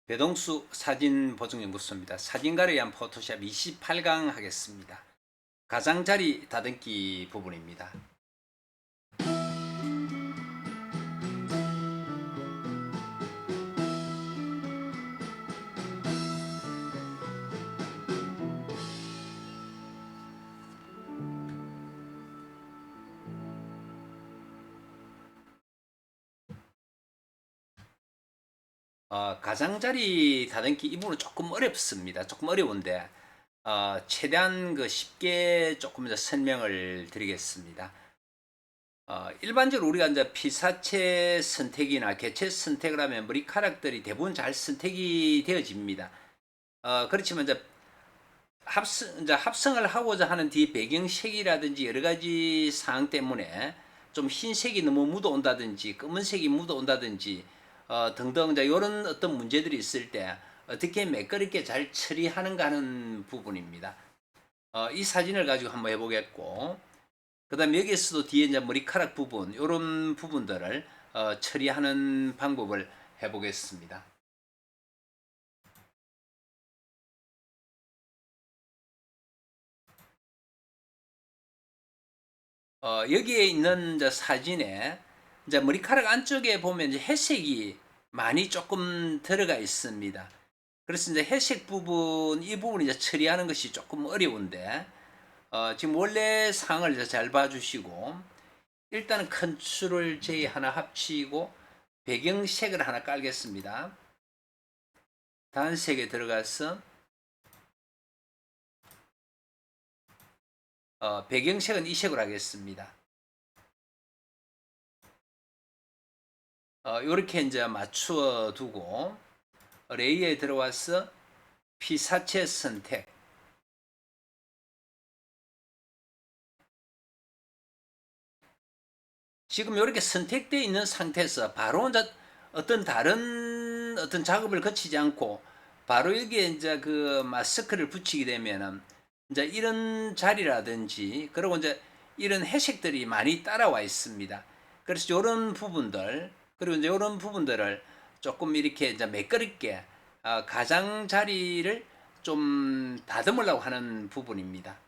배동수 사진보정연구소입니다. 사진가를 위한 포토샵 28강 하겠습니다. 가장자리 다듬기 부분입니다. 가장자리 다듬기 이 부분은 조금 어렵습니다. 조금 어려운데 최대한 쉽게 조금 더 설명을 드리겠습니다. 일반적으로 우리가 이제 피사체 선택이나 개체 선택을 하면 머리카락들이 대부분 잘 선택이 되어집니다. 그렇지만 이제 합성을 하고자 하는 뒤 배경색이라든지 여러 가지 사항 때문에 좀 흰색이 너무 묻어온다든지 검은색이 묻어온다든지 등등 이제 이런 어떤 문제들이 있을 때 어떻게 매끄럽게 잘 처리하는가 하는 부분입니다. 이 사진을 가지고 한번 해보겠고, 그 다음에 여기에서도 뒤에 이제 머리카락 부분 이런 부분들을 처리하는 방법을 해보겠습니다. 여기에 있는 이제 사진에 이제 머리카락 안쪽에 보면 이제 회색이 많이 조금 들어가 있습니다. 그래서 이제 회색 부분, 이 부분 이제 처리하는 것이 조금 어려운데, 지금 원래 상을 이제 잘 봐주시고, 일단은 컨트롤 J 하나 합치고, 배경색을 하나 깔겠습니다. 단색에 들어가서, 배경색은 이 색으로 하겠습니다. 이렇게 이제 맞추어 두고, 레이에 들어와서 피사체 선택. 지금 이렇게 선택되어 있는 상태에서 바로 이제 어떤 다른 어떤 작업을 거치지 않고 바로 여기에 이제 그 마스크를 붙이게 되면은 이제 이런 자리라든지 그리고 이제 이런 회색들이 많이 따라와 있습니다. 그래서 이런 부분들 그리고 이제 이런 부분들을 조금 이렇게 이제 매끄럽게 가장자리를 좀 다듬으려고 하는 부분입니다.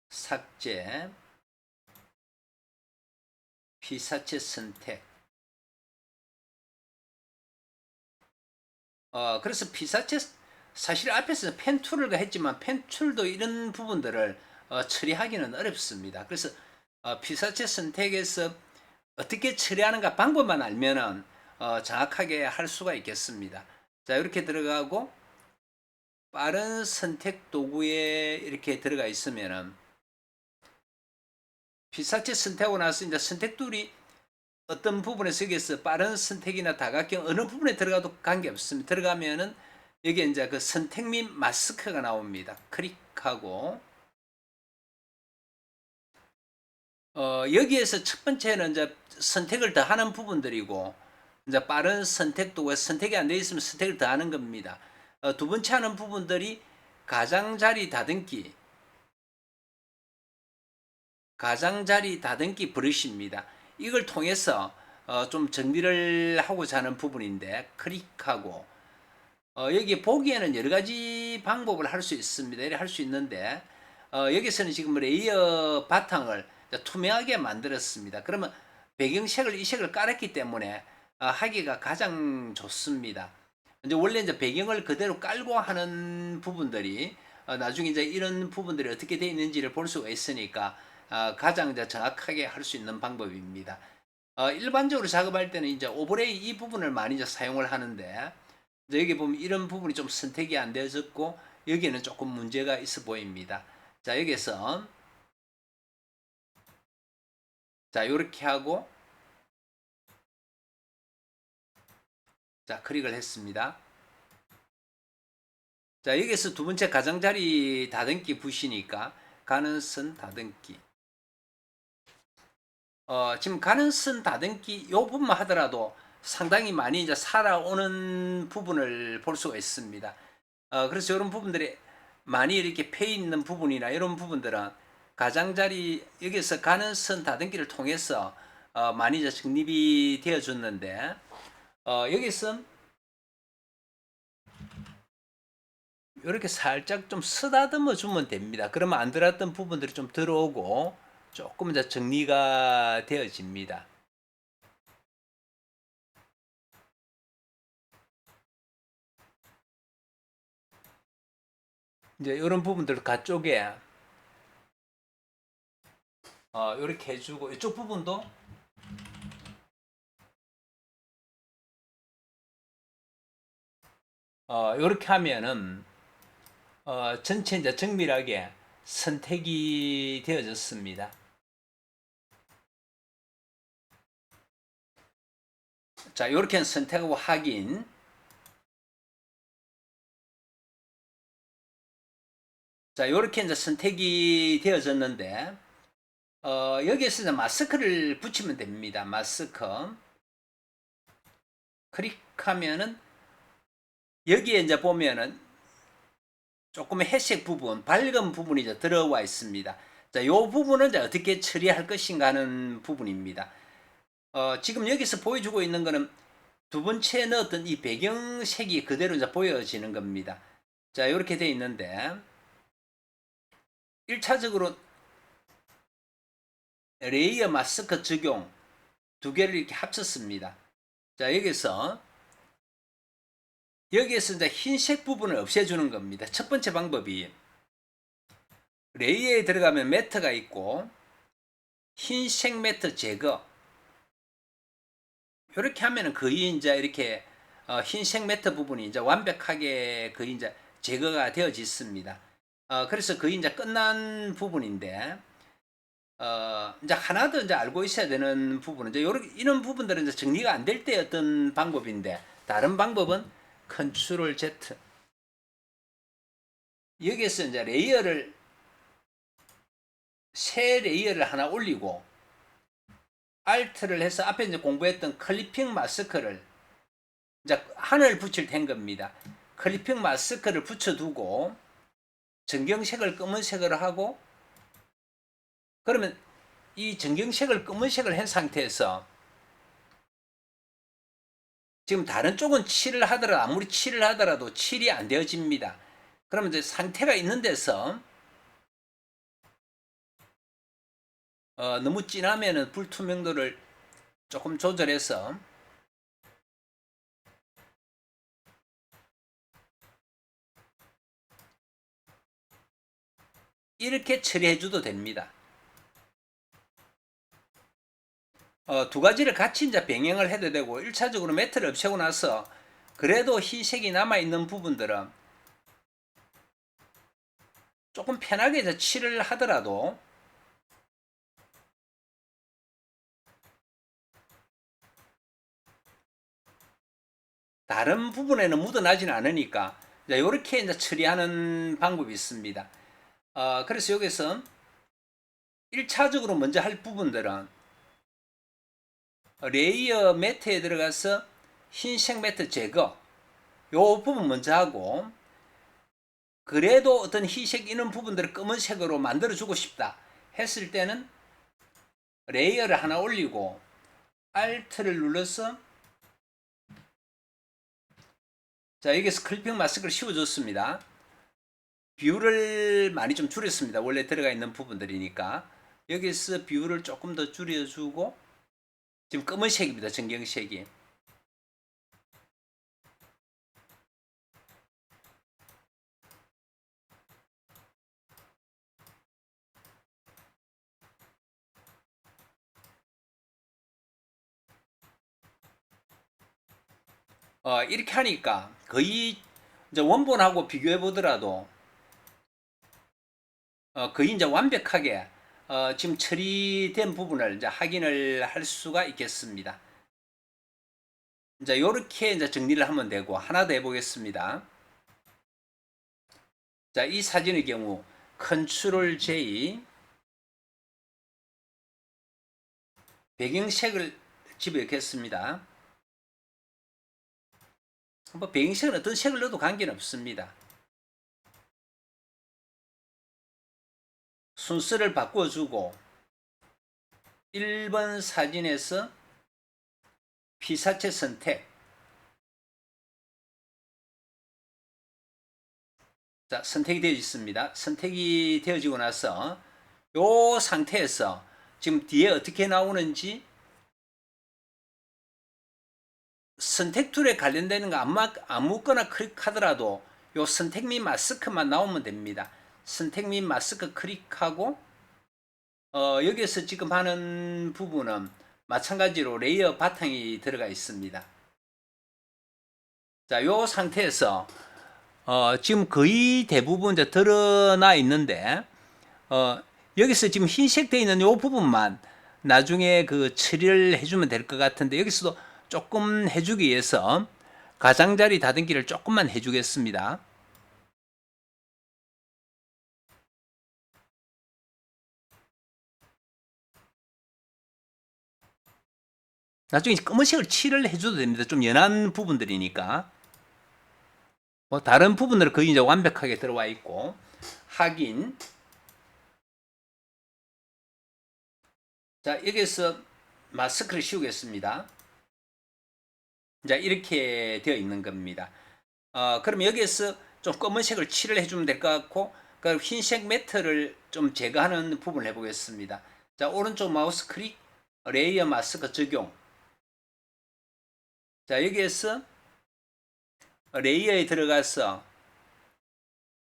삭제, 피사체 선택. 그래서 피사체 사실 앞에서 펜툴을 했지만 펜툴도 이런 부분들을 처리하기는 어렵습니다. 그래서 피사체 선택에서 어떻게 처리하는가 방법만 알면은 정확하게 할 수가 있겠습니다. 자, 이렇게 들어가고 빠른 선택 도구에 이렇게 들어가 있으면은 피사체 선택하고 나서 이제 선택 툴이 어떤 부분에서 여기에서 빠른 선택이나 다각형 어느 부분에 들어가도 관계없습니다. 들어가면은 여기에 이제 그 선택 및 마스크가 나옵니다. 클릭하고 여기에서 첫 번째는 이제 선택을 더 하는 부분들이고 이제 빠른 선택도 선택이 안 되어 있으면 선택을 더 하는 겁니다. 두 번째 하는 부분들이 가장자리 다듬기 브러쉬입니다. 이걸 통해서 좀 정리를 하고자 하는 부분인데 클릭하고 여기 보기에는 여러 가지 방법을 할 수 있습니다. 이렇게 할 수 있는데 여기서는 지금 레이어 바탕을 투명하게 만들었습니다. 그러면 배경색을 이 색을 깔았기 때문에 하기가 가장 좋습니다. 이제 원래 이제 배경을 그대로 깔고 하는 부분들이 나중에 이제 이런 부분들이 어떻게 되어 있는지를 볼 수가 있으니까 가장 이제 정확하게 할 수 있는 방법입니다. 일반적으로 작업할 때는 이제 오버레이 이 부분을 많이 이제 사용을 하는데 여기 보면 이런 부분이 좀 선택이 안 되어졌고 여기에는 조금 문제가 있어 보입니다. 자, 여기서 자, 이렇게 하고 자, 클릭을 했습니다. 자, 여기서 두 번째 가장자리 다듬기 부시니까 가는 선 다듬기. 지금 가는 선 다듬기 이 부분만 하더라도 상당히 많이 이제 살아오는 부분을 볼 수가 있습니다. 그래서 이런 부분들이 많이 이렇게 펴 있는 부분이나 이런 부분들은 가장자리 여기서 가는 선 다듬기를 통해서 많이 이제 정립이 되어졌는데 여기서 이렇게 살짝 좀 쓰다듬어 주면 됩니다. 그러면 안 들었던 부분들이 좀 들어오고 조금 이제 정리가 되어집니다. 이제 이런 부분들 가쪽에 이렇게 해주고 이쪽 부분도 이렇게 하면은 전체 이제 정밀하게 선택이 되어졌습니다. 자, 이렇게 선택하고 확인. 자, 이렇게 이제 선택이 되어졌는데, 여기에서 이제 마스크를 붙이면 됩니다. 마스크. 클릭하면은, 여기에 이제 보면은, 조금 회색 부분, 밝은 부분이 이제 들어와 있습니다. 자, 이 부분은 이제 어떻게 처리할 것인가 하는 부분입니다. 지금 여기서 보여주고 있는 거는 두 번째 넣었던 이 배경색이 그대로 이제 보여지는 겁니다. 자, 이렇게 되어 있는데, 1차적으로 레이어 마스크 적용 두 개를 이렇게 합쳤습니다. 자, 여기서 이제 흰색 부분을 없애주는 겁니다. 첫 번째 방법이 레이어에 들어가면 매트가 있고 흰색 매트 제거, 이렇게 하면은 거의 이제 이렇게 흰색 매트 부분이 이제 완벽하게 거의 이제 제거가 되어졌습니다. 그래서 거의 이제 끝난 부분인데, 이제 하나 더 이제 알고 있어야 되는 부분은 이제 이런 부분들은 이제 정리가 안 될 때 어떤 방법인데, 다른 방법은 컨트롤 Z. 여기에서 이제 레이어를, 새 레이어를 하나 올리고, Alt를 해서 앞에 이제 공부했던 클리핑 마스크를 이제 하늘 붙일 된 겁니다. 클리핑 마스크를 붙여두고, 전경색을 검은색으로 하고, 그러면 이 전경색을 검은색을 한 상태에서 지금 다른 쪽은 칠을 하더라도, 아무리 칠을 하더라도 칠이 안 되어집니다. 그러면 이제 상태가 있는 데서 너무 진하면은 불투명도를 조금 조절해서 이렇게 처리해 줘도 됩니다. 두 가지를 같이 이제 병행을 해도 되고, 1차적으로 매트를 없애고 나서 그래도 흰색이 남아있는 부분들은 조금 편하게 이제 칠을 하더라도 다른 부분에는 묻어나지는 않으니까 이렇게 이제 처리하는 방법이 있습니다. 그래서 여기서 1차적으로 먼저 할 부분들은 레이어 매트에 들어가서 흰색 매트 제거, 요 부분 먼저 하고, 그래도 어떤 희색 있는 부분들을 검은색으로 만들어 주고 싶다 했을 때는 레이어를 하나 올리고 Alt를 눌러서, 자, 여기서 클리핑 마스크를 씌워줬습니다. 뷰를 많이 좀 줄였습니다. 원래 들어가 있는 부분들이니까. 여기서 뷰를 조금 더 줄여주고, 지금 검은색입니다. 전경색이. 이렇게 하니까 거의 이제 원본하고 비교해 보더라도 거의 이제 완벽하게 지금 처리된 부분을 이제 확인을 할 수가 있겠습니다. 이제 이렇게 이제 정리를 하면 되고, 하나 더 해보겠습니다. 자, 이 사진의 경우 컨트롤 J, 배경색을 집어넣겠습니다. 뭐 배경색은 어떤 색을 넣어도 관계는 없습니다. 순서를 바꿔주고, 1번 사진에서 피사체 선택. 자, 선택이 되어 있습니다. 선택이 되어지고 나서 이 상태에서 지금 뒤에 어떻게 나오는지 선택 툴에 관련되는 거 아무거나 클릭하더라도 이 선택 및 마스크만 나오면 됩니다. 선택 및 마스크 클릭하고 여기서 지금 하는 부분은 마찬가지로 레이어 바탕이 들어가 있습니다. 자, 이 상태에서 지금 거의 대부분 이제 드러나 있는데 여기서 지금 흰색 되어 있는 이 부분만 나중에 그 처리를 해주면 될 것 같은데 여기서도 조금 해주기 위해서 가장자리 다듬기를 조금만 해주겠습니다. 나중에 검은색을 칠을 해줘도 됩니다. 좀 연한 부분들이니까. 뭐 다른 부분들은 거의 이제 완벽하게 들어와 있고 확인. 자, 여기서 마스크를 씌우겠습니다. 자, 이렇게 되어 있는 겁니다. 그럼 여기에서 좀 검은색을 칠을 해주면 될 것 같고, 그 흰색 매트를 좀 제거하는 부분을 해보겠습니다. 자, 오른쪽 마우스 클릭, 레이어 마스크 적용. 자, 여기에서 레이어에 들어가서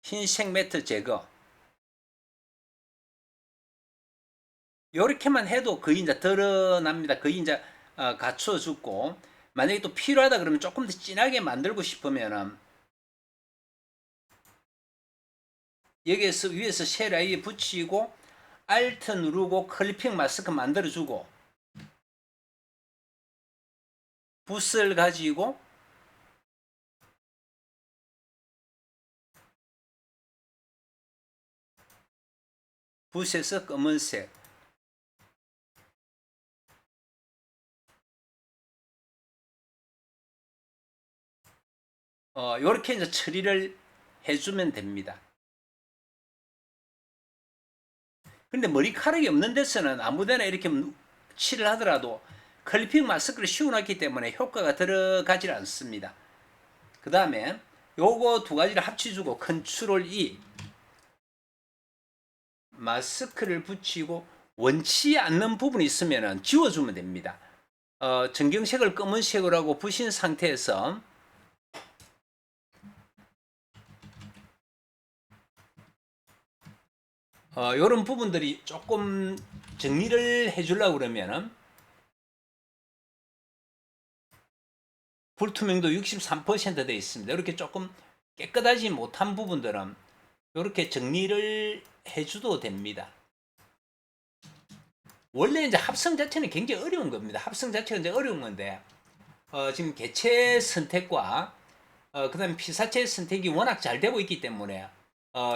흰색 매트 제거. 이렇게만 해도 거의 이제 드러납니다. 거의 이제 갖춰주고, 만약에 또 필요하다 그러면 조금 더 진하게 만들고 싶으면은 여기에서 위에서 쉘 아이에 붙이고 Alt 누르고 클리핑 마스크 만들어주고 붓을 가지고 붓에서 검은색 이렇게 이제 처리를 해주면 됩니다. 근데 머리카락이 없는 데서는 아무데나 이렇게 칠을 하더라도 클리핑 마스크를 씌워놨기 때문에 효과가 들어가질 않습니다. 그 다음에 요거 두 가지를 합쳐주고 컨트롤 E 마스크를 붙이고 원치 않는 부분이 있으면 지워주면 됩니다. 전경색을 검은색으로 하고 부신 상태에서 이런 부분들이 조금 정리를 해주려고 그러면은 불투명도 63% 되어 있습니다. 이렇게 조금 깨끗하지 못한 부분들은 이렇게 정리를 해줘도 됩니다. 원래 이제 합성 자체는 굉장히 어려운 겁니다. 합성 자체가 이제 어려운 건데 지금 개체 선택과 그다음에 피사체 선택이 워낙 잘 되고 있기 때문에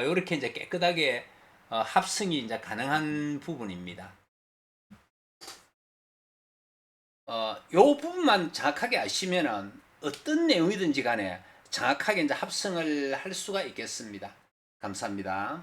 이렇게 이제 깨끗하게 합성이 이제 가능한 부분입니다. 요 부분만 정확하게 아시면은 어떤 내용이든지 간에 정확하게 이제 합성을 할 수가 있겠습니다. 감사합니다.